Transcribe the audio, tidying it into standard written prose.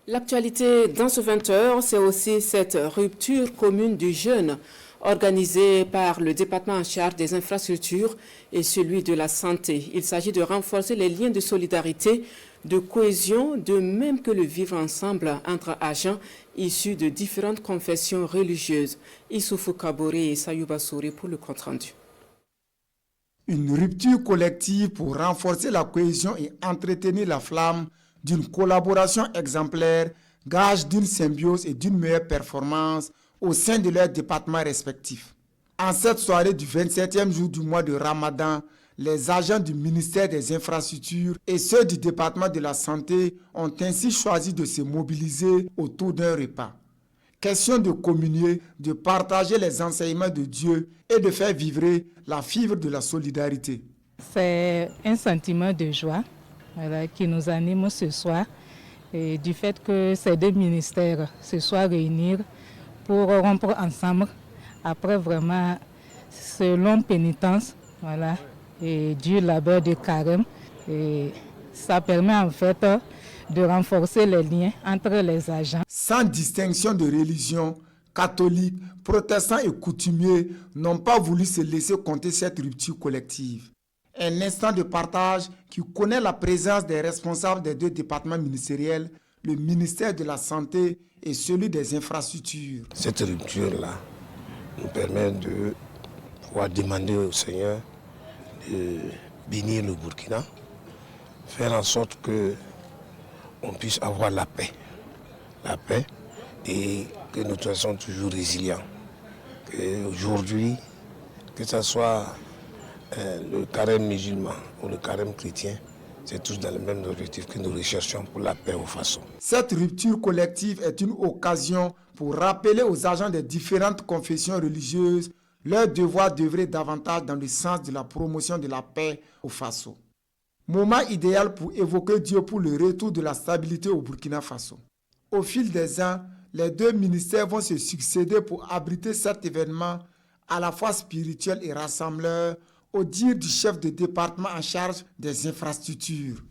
L'actualité dans ce 20h, c'est aussi cette rupture commune du jeune organisée par le département en charge des infrastructures et celui de la santé. Il s'agit de renforcer les liens de solidarité, de cohésion, de même que le vivre ensemble entre agents issus de différentes confessions religieuses. Issoufou Kaboré et Sayouba Souré pour le compte-rendu. Une rupture collective pour renforcer la cohésion et entretenir la flamme d'une collaboration exemplaire, gage d'une symbiose et d'une meilleure performance au sein de leurs départements respectifs. En cette soirée du 27e jour du mois de Ramadan, les agents du ministère des Infrastructures et ceux du département de la Santé ont ainsi choisi de se mobiliser autour d'un repas. Question de communier, de partager les enseignements de Dieu et de faire vibrer la fibre de la solidarité. C'est un sentiment de joie qui nous anime ce soir, et du fait que ces deux ministères se soient réunis pour rompre ensemble après vraiment ce long pénitence et du labeur de carême. Et ça permet en fait de renforcer les liens entre les agents. Sans distinction de religion, catholiques, protestants et coutumiers n'ont pas voulu se laisser compter cette rupture collective. Un instant de partage qui connaît la présence des responsables des deux départements ministériels, le ministère de la Santé et celui des Infrastructures. Cette rupture-là nous permet de pouvoir demander au Seigneur de bénir le Burkina, faire en sorte que on puisse avoir la paix et que nous soyons toujours résilients. Aujourd'hui, que ce soit le carême musulman ou le carême chrétien, c'est tous dans le même objectif que nous recherchons pour la paix au Faso. Cette rupture collective est une occasion pour rappeler aux agents des différentes confessions religieuses leur devoir d'œuvrer davantage dans le sens de la promotion de la paix au Faso. Moment idéal pour évoquer Dieu pour le retour de la stabilité au Burkina Faso. Au fil des ans, les deux ministères vont se succéder pour abriter cet événement à la fois spirituel et rassembleur, au dire du chef de département en charge des infrastructures.